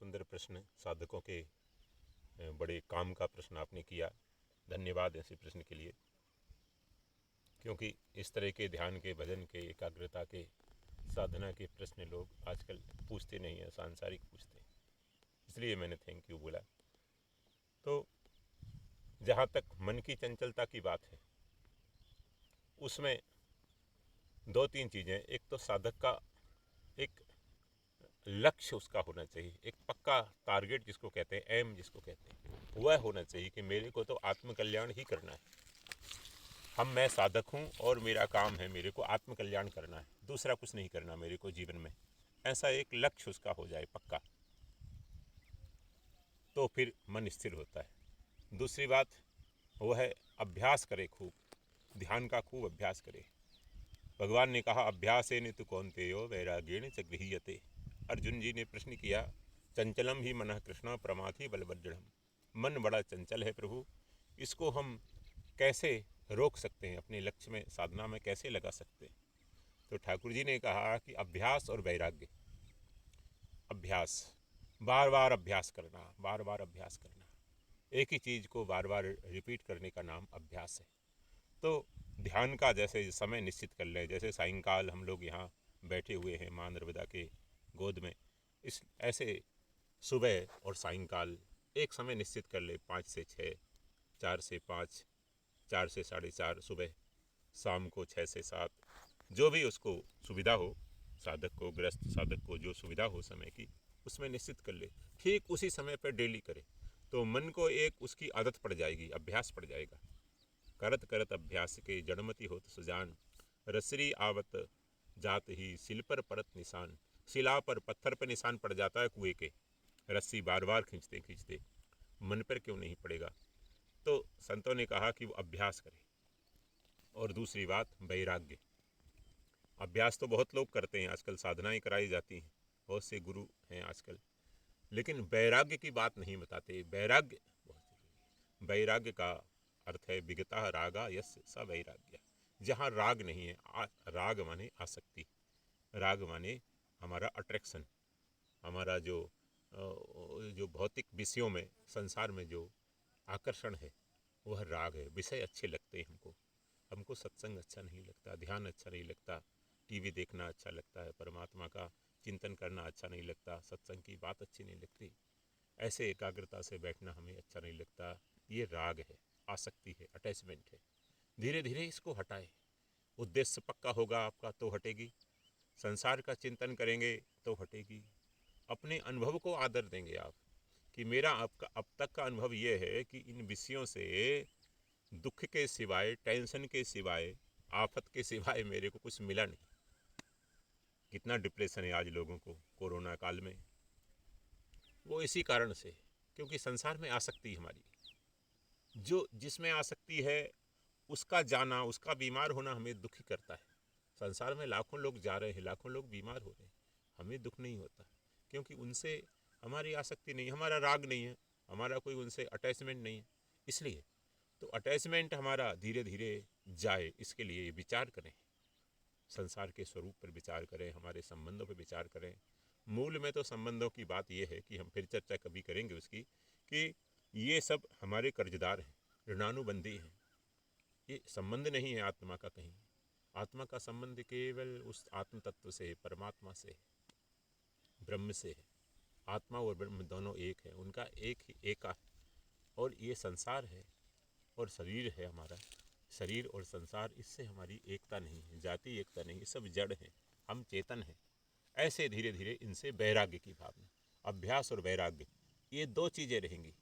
सुंदर प्रश्न, साधकों के बड़े काम का प्रश्न आपने किया। धन्यवाद ऐसे प्रश्न के लिए, क्योंकि इस तरह के ध्यान के, भजन के, एकाग्रता के, साधना के प्रश्न लोग आजकल पूछते नहीं हैं, सांसारिक पूछते हैं। इसलिए मैंने थैंक यू बोला। तो जहाँ तक मन की चंचलता की बात है, उसमें दो तीन चीज़ें। एक तो साधक का एक लक्ष्य उसका होना चाहिए, एक पक्का टारगेट जिसको कहते हैं, एम जिसको कहते हैं, वह होना चाहिए कि मेरे को तो आत्मकल्याण ही करना है। मैं साधक हूँ और मेरा काम है, मेरे को आत्मकल्याण करना है, दूसरा कुछ नहीं करना मेरे को जीवन में। ऐसा एक लक्ष्य उसका हो जाए पक्का, तो फिर मन स्थिर होता है। दूसरी बात वो है अभ्यास करे, खूब ध्यान का खूब अभ्यास करे। भगवान ने कहा अभ्यासेन तु कौन्तेयो वैराग्येण च गृह्यते। अर्जुन जी ने प्रश्न किया, चंचलम ही मनः कृष्ण प्रमाथि बलवज्रढ़। मन बड़ा चंचल है प्रभु, इसको हम कैसे रोक सकते हैं, अपने लक्ष्य में, साधना में कैसे लगा सकते हैं? तो ठाकुर जी ने कहा कि अभ्यास और वैराग्य। अभ्यास, बार बार अभ्यास करना, बार बार अभ्यास करना, एक ही चीज़ को बार बार रिपीट करने का नाम अभ्यास है। तो ध्यान का जैसे समय निश्चित कर लें, जैसे सायंकाल हम लोग यहाँ बैठे हुए हैं माँ नर्मदा के गोद में, इस ऐसे सुबह और सायंकाल एक समय निश्चित कर ले, 5 से 6, 4 से 5, 4 से 4:30 सुबह, शाम को 6 से 7, जो भी उसको सुविधा हो, साधक को, गृहस्थ साधक को जो सुविधा हो समय की, उसमें निश्चित कर ले, ठीक उसी समय पर डेली करे। तो मन को एक उसकी आदत पड़ जाएगी, अभ्यास पड़ जाएगा। करत करत अभ्यास के जड़मति होत सुजान, रसरी आवत जात ही सिल पर परत निशान। शिला पर, पत्थर पर निशान पड़ जाता है कुएं के, रस्सी बार बार खींचते खींचते, मन पर क्यों नहीं पड़ेगा? तो संतों ने कहा कि वो अभ्यास करे। और दूसरी बात वैराग्य। अभ्यास तो बहुत लोग करते हैं आजकल, साधनाएं कराई जाती हैं, बहुत से गुरु हैं आजकल, लेकिन वैराग्य की बात नहीं बताते। वैराग्य बहुत जरूरी है। वैराग्य का अर्थ है विगता रागा यस्य स वैराग्य। जहाँ राग नहीं है, राग माने आसक्ति, राग माने हमारा अट्रैक्शन, हमारा जो भौतिक विषयों में, संसार में जो आकर्षण है, वह राग है। विषय अच्छे लगते हैं हमको सत्संग अच्छा नहीं लगता, ध्यान अच्छा नहीं लगता, टीवी देखना अच्छा लगता है, परमात्मा का चिंतन करना अच्छा नहीं लगता, सत्संग की बात अच्छी नहीं लगती, ऐसे एकाग्रता से बैठना हमें अच्छा नहीं लगता। ये राग है, आसक्ति है, अटैचमेंट है। धीरे धीरे इसको हटाए। उद्देश्य पक्का होगा आपका तो हटेगी, संसार का चिंतन करेंगे तो हटेगी। अपने अनुभव को आदर देंगे आप, कि मेरा आपका अब तक का अनुभव ये है कि इन विषयों से दुख के सिवाय, टेंशन के सिवाय, आफत के सिवाय मेरे को कुछ मिला नहीं। कितना डिप्रेशन है आज लोगों को कोरोना काल में, वो इसी कारण से, क्योंकि संसार में आसक्ति हमारी, जो जिसमें आसक्ति है उसका जाना, उसका बीमार होना हमें दुखी करता है। संसार में लाखों लोग जा रहे हैं, लाखों लोग बीमार हो रहे हैं, हमें दुख नहीं होता, क्योंकि उनसे हमारी आसक्ति नहीं, हमारा राग नहीं है, हमारा कोई उनसे अटैचमेंट नहीं है। इसलिए तो अटैचमेंट हमारा धीरे धीरे जाए, इसके लिए विचार करें, संसार के स्वरूप पर विचार करें, हमारे संबंधों पर विचार करें। मूल में तो संबंधों की बात यह है कि हम फिर चर्चा कभी करेंगे उसकी, कि ये सब हमारे कर्जदार हैं, ऋणानुबंधी हैं। ये संबंध नहीं है आत्मा का कहीं, आत्मा का संबंध केवल उस आत्म तत्व से, परमात्मा से, ब्रह्म से है। आत्मा और ब्रह्म दोनों एक है, उनका एक ही एका। और ये संसार है और शरीर है हमारा, शरीर और संसार, इससे हमारी एकता नहीं है, जाति एकता नहीं है, सब जड़ हैं, हम चेतन हैं। ऐसे धीरे धीरे इनसे वैराग्य की भावना, अभ्यास और वैराग्य, ये दो चीज़ें रहेंगी,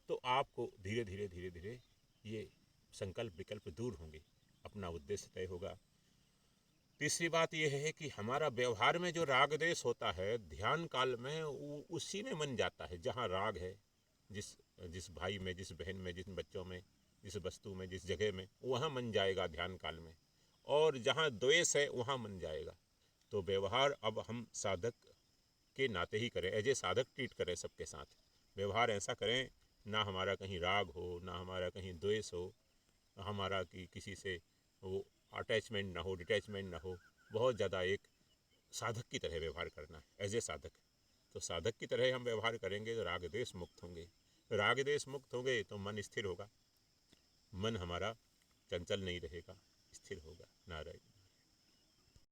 तो आपको धीरे धीरे धीरे धीरे ये संकल्प विकल्प दूर होंगे, अपना उद्देश्य तय होगा। तीसरी बात यह है कि हमारा व्यवहार में जो राग देश होता है, ध्यान काल में उसी में मन जाता है। जहाँ राग है, जिस जिस भाई में, जिस बहन में, जिस बच्चों में, जिस वस्तु में, जिस जगह में, वहाँ मन जाएगा ध्यान काल में। और जहाँ द्वेष है वहाँ मन जाएगा। तो व्यवहार अब हम साधक के नाते ही करें, एज ए साधक ट्रीट करें सबके साथ। व्यवहार ऐसा करें, ना हमारा कहीं राग हो, ना हमारा कहीं द्वेष हो, हमारा कि किसी से वो अटैचमेंट ना हो, डिटैचमेंट ना हो। बहुत ज़्यादा एक साधक की तरह व्यवहार करना है, एज ए साधक। तो साधक की तरह हम व्यवहार करेंगे तो राग द्वेष मुक्त होंगे। राग द्वेष मुक्त होंगे तो मन स्थिर होगा, मन हमारा चंचल नहीं रहेगा, स्थिर होगा। नारायण।